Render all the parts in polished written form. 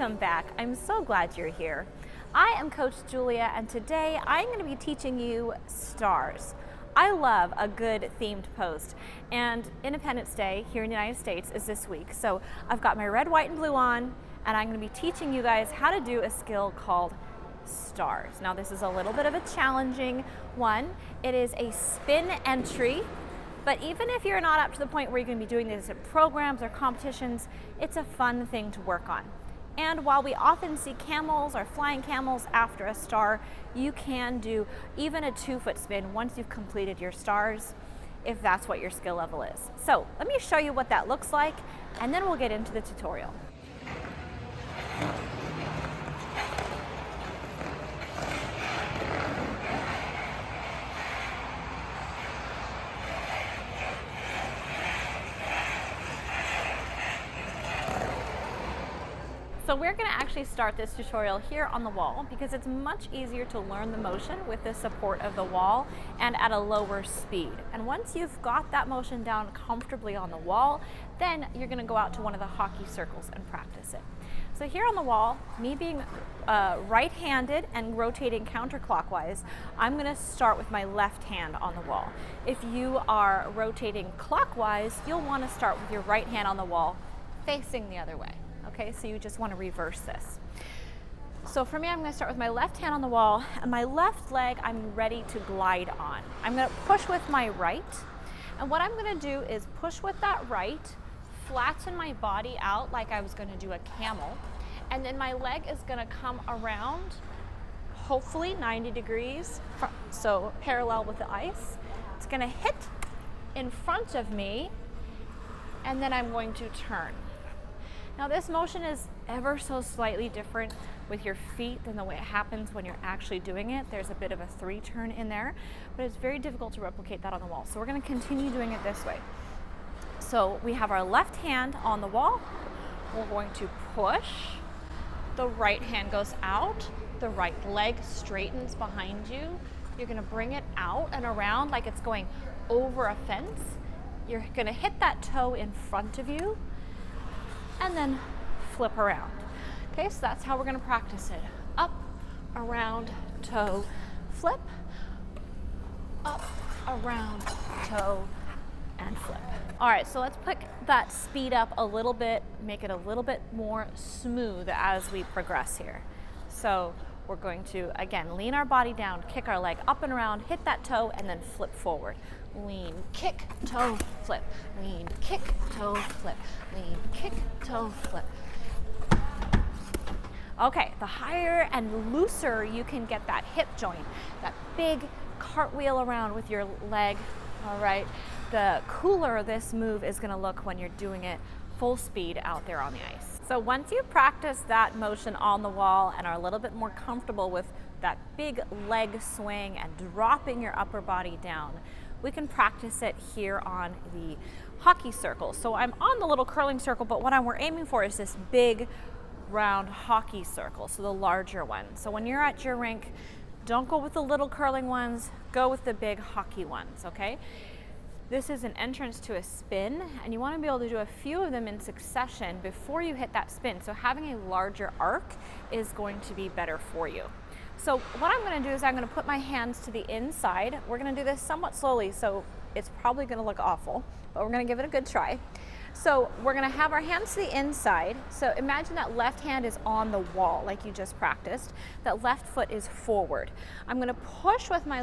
Welcome back. I'm so glad you're here. I am Coach Julia, and today I'm going to be teaching you stars. I love a good themed post, and Independence Day here in the United States is this week. So I've got my red, white, and blue on, and I'm going to be teaching you guys how to do a skill called stars. Now this is a little bit of a challenging one. It is a spin entry, but even if you're not up to the point where you're going to be doing this at programs or competitions, it's a fun thing to work on. And while we often see camels or flying camels after a star, you can do even a 2-foot spin once you've completed your stars, if that's what your skill level is. So let me show you what that looks like, and then we'll get into the tutorial. So we're going to actually start this tutorial here on the wall because it's much easier to learn the motion with the support of the wall and at a lower speed. And once you've got that motion down comfortably on the wall, then you're going to go out to one of the hockey circles and practice it. So here on the wall, me being right-handed and rotating counterclockwise, I'm going to start with my left hand on the wall. If you are rotating clockwise, you'll want to start with your right hand on the wall facing the other way. Okay, so you just want to reverse this. So for me, I'm going to start with my left hand on the wall, and my left leg I'm ready to glide on. I'm going to push with my right, and what I'm going to do is push with that right, flatten my body out like I was going to do a camel, and then my leg is going to come around, hopefully 90 degrees, so parallel with the ice. It's going to hit in front of me, and then I'm going to turn. Now this motion is ever so slightly different with your feet than the way it happens when you're actually doing it. There's a bit of a 3-turn in there, but it's very difficult to replicate that on the wall. So we're going to continue doing it this way. So we have our left hand on the wall. We're going to push. The right hand goes out. The right leg straightens behind you. You're going to bring it out and around like it's going over a fence. You're going to hit that toe in front of you, and then flip around. Okay, so that's how we're going to practice it. Up, around, toe, flip. Up, around, toe, and flip. All right, so let's put that speed up a little bit, make it a little bit more smooth as we progress here. So we're going to, again, lean our body down, kick our leg up and around, hit that toe, and then flip forward. Lean, kick, toe, flip. Lean, kick, toe, flip. Lean, kick, toe, flip. Okay, the higher and looser you can get that hip joint, that big cartwheel around with your leg, all right, the cooler this move is gonna look when you're doing it full speed out there on the ice. So once you practice that motion on the wall and are a little bit more comfortable with that big leg swing and dropping your upper body down, we can practice it here on the hockey circle. So I'm on the little curling circle, but what we're aiming for is this big round hockey circle, so the larger one. So when you're at your rink, don't go with the little curling ones, go with the big hockey ones, okay? This is an entrance to a spin, and you want to be able to do a few of them in succession before you hit that spin. So having a larger arc is going to be better for you. So what I'm going to do is I'm going to put my hands to the inside. We're going to do this somewhat slowly, so it's probably going to look awful, but we're going to give it a good try. So we're going to have our hands to the inside. So imagine that left hand is on the wall like you just practiced. That left foot is forward. I'm going to push with my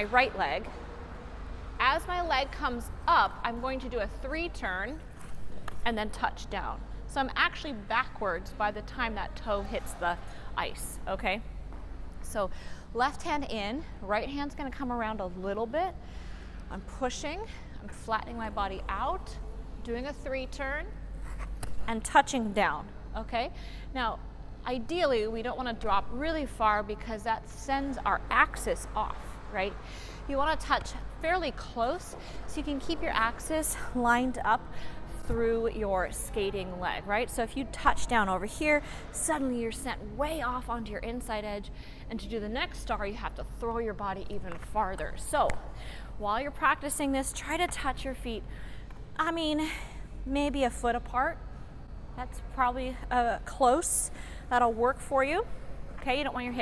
right leg. As my leg comes up, I'm going to do a 3-turn and then touch down. So I'm actually backwards by the time that toe hits the ice, okay? So left hand in, right hand's gonna come around a little bit. I'm pushing, I'm flattening my body out, doing a 3-turn, and touching down, okay? Now, ideally, we don't wanna drop really far because that sends our axis off, right? You wanna touch fairly close so you can keep your axis lined up through your skating leg, right? So if you touch down over here, suddenly you're sent way off onto your inside edge, and to do the next star, you have to throw your body even farther. So while you're practicing this, try to touch your feet, maybe a foot apart. That's probably close. That'll work for you. Okay, you don't want your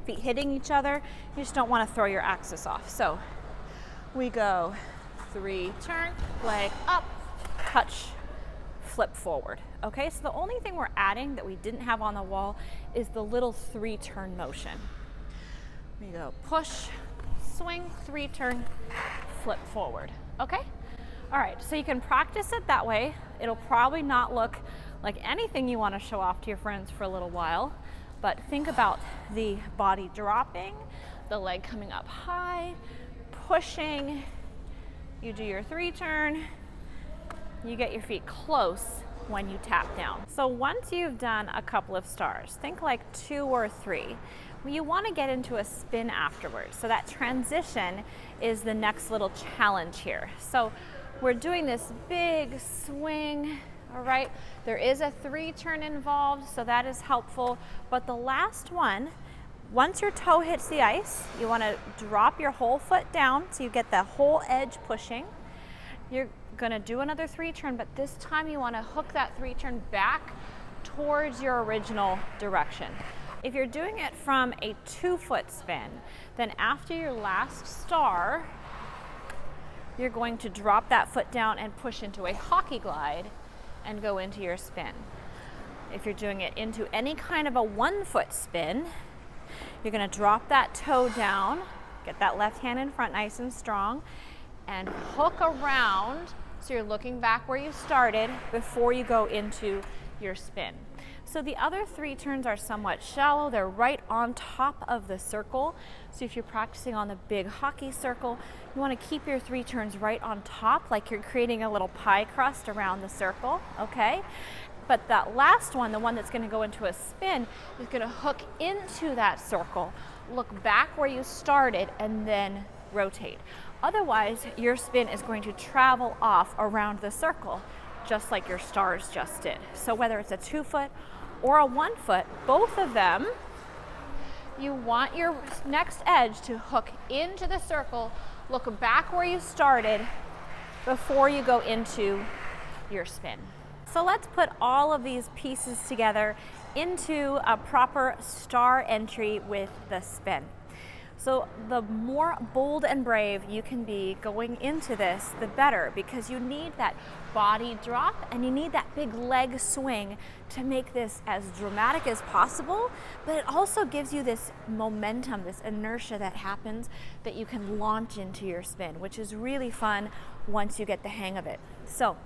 feet hitting each other. You just don't want to throw your axis off. So we go 3, turn, leg up, touch, flip forward. Okay, so the only thing we're adding that we didn't have on the wall is the little 3 turn motion. We go push, swing, 3 turn, flip forward. Okay? All right, so you can practice it that way. It'll probably not look like anything you want to show off to your friends for a little while, but think about the body dropping, the leg coming up high, pushing. You do your 3 turn, you get your feet close when you tap down. So once you've done a couple of stars, think like 2 or 3, you want to get into a spin afterwards. So that transition is the next little challenge here. So we're doing this big swing, all right? There is a 3 turn involved, so that is helpful. But the last one, once your toe hits the ice, you want to drop your whole foot down so you get the whole edge pushing. You're going to do another 3 turn, but this time you want to hook that 3 turn back towards your original direction. If you're doing it from a 2-foot spin, then after your last star, you're going to drop that foot down and push into a hockey glide and go into your spin. If you're doing it into any kind of a 1-foot spin, you're going to drop that toe down, get that left hand in front nice and strong, and hook around so you're looking back where you started before you go into your spin. So the other 3 turns are somewhat shallow. They're right on top of the circle. So if you're practicing on the big hockey circle, you want to keep your 3 turns right on top, like you're creating a little pie crust around the circle, okay? But that last one, the one that's going to go into a spin, is going to hook into that circle, look back where you started, and then rotate. Otherwise, your spin is going to travel off around the circle, just like your stars just did. So whether it's a 2-foot or a 1-foot, both of them, you want your next edge to hook into the circle, look back where you started before you go into your spin. So let's put all of these pieces together into a proper star entry with the spin. So the more bold and brave you can be going into this, the better, because you need that body drop and you need that big leg swing to make this as dramatic as possible, but it also gives you this momentum, this inertia that happens that you can launch into your spin, which is really fun once you get the hang of it. So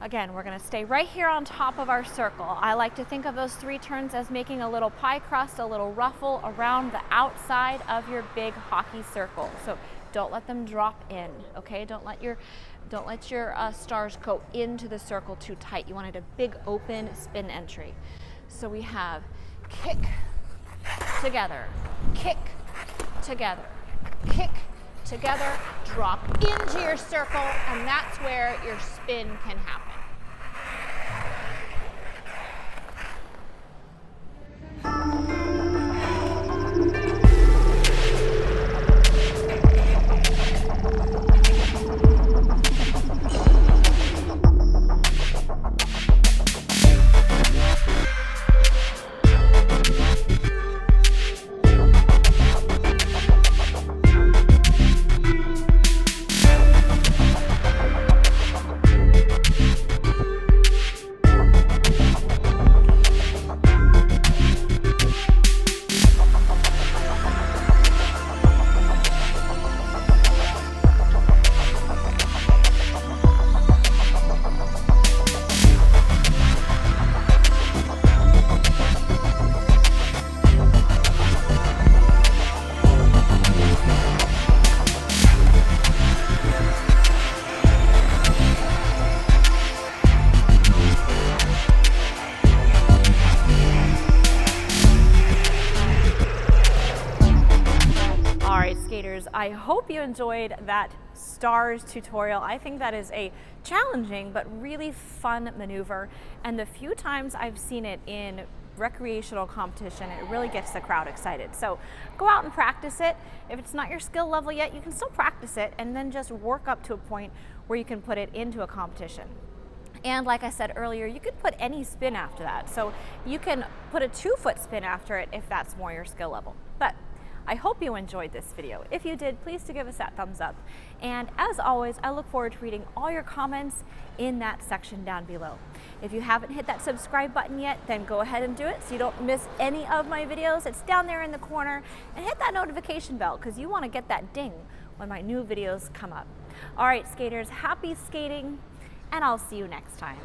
again, we're going to stay right here on top of our circle. I like to think of those 3 turns as making a little pie crust, a little ruffle around the outside of your big hockey circle. So don't let them drop in, okay? Don't let your stars go into the circle too tight. You wanted a big open spin entry. So we have kick, together, kick, together, kick, together, drop into your circle, and that's where your spin can happen. I hope you enjoyed that stars tutorial. I think that is a challenging but really fun maneuver, and the few times I've seen it in recreational competition, it really gets the crowd excited. So go out and practice it. If it's not your skill level yet, you can still practice it and then just work up to a point where you can put it into a competition. And like I said earlier, you could put any spin after that. So you can put a 2-foot spin after it if that's more your skill level. But I hope you enjoyed this video. If you did, please do give us that thumbs up. And as always, I look forward to reading all your comments in that section down below. If you haven't hit that subscribe button yet, then go ahead and do it so you don't miss any of my videos. It's down there in the corner. And hit that notification bell because you want to get that ding when my new videos come up. All right, skaters, happy skating, and I'll see you next time.